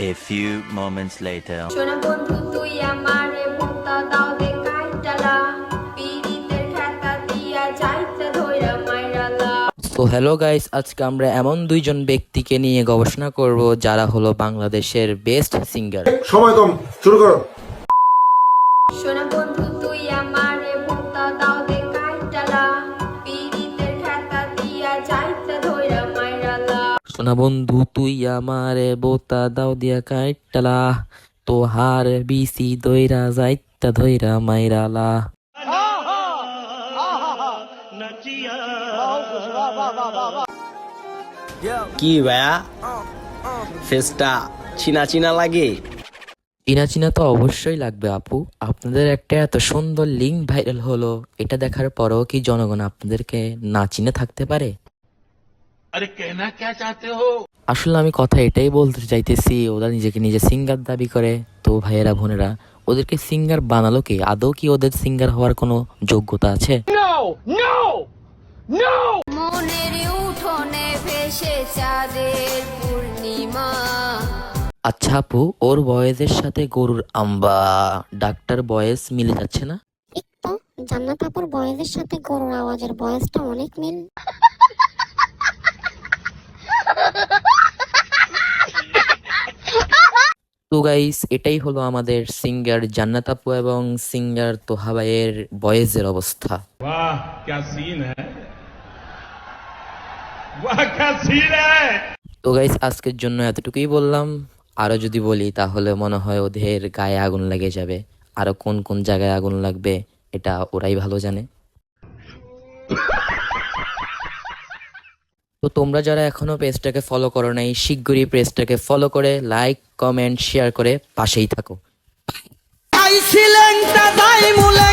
A few moments later. সোনা বন্ধু তুই আমারে ভোক্তা দাও দে কাইটালা পিরিতের খাতা দিয়া যাইতে ধইরা মাইরালা। তো হ্যালো গাইস, আজকে আমরা এমন দুইজন ব্যক্তিকে নিয়ে গবেষণা করব যারা হলো বাংলাদেশের বেস্ট সিঙ্গার। সময় কম, শুরু করো। সোনা বন্ধু তুই আমারে ভোক্তা দাও দে কাইটালা পিরিতের খাতা দিয়া যাইতে ধইরা মাইরালা। সোনা বন্ধু তুই আমারে বোতা দাও দিয়া কাইটালা, তোহার বিসি দইরা যাইতা ধইরা মাইরালা। কি ভাইয়া ফেসটা চিনা চিনা লাগে? চিনা চিনা তো অবশ্যই লাগবে আপু। আপনাদের একটা এত সুন্দর লিঙ্ক ভাইরাল হলো, এটা দেখার পরও কি জনগণ আপনাদেরকে না চিনে থাকতে পারে? আসলে আমি কথা এটাই বলতে চাইতেছি, ওরা নিজেকে নিজে সিঙ্গার দাবি করে, তো ভাইয়েরা বোনেরা ওদেরকে সিঙ্গার বানালো কে? আদৌ কি ওদের সিঙ্গার হওয়ার কোনো যোগ্যতা আছে? মনের উঠোনে ভেসে চাঁদের পূর্ণিমা। আচ্ছা আপু, ওর বয়েজের সাথে গরুর আম্বা ডাক্তার বয়েস মিলে যাচ্ছে না? একটু জান্নাত আপুর বয়েজের সাথে গরুর আওয়াজের বয়েসটা অনেক মিল। তো গাইস, এটাই হলো আমাদের সিঙ্গার জান্নাত আপু এবং সিঙ্গার তোহা ভাইয়ের বয়েজের অবস্থা। वाह क्या सीन है, वाह क्या सीन है। তো গাইস, আজকের জন্য এতটুকুই বললাম। আরো যদি বলি তাহলে মনে হয় ওদের গায়ে আগুন লেগে যাবে। আরো কোন কোন জায়গায় আগুন লাগবে এটা ওরাই ভালো জানে। তো তোমরা যারা এখনো পেজটাকে ফলো করো নাই, শিগগিরই পেজটাকে ফলো করে লাইক কমেন্ট শেয়ার করে পাশেই থাকো। আইছিলেন তা দাই মুলে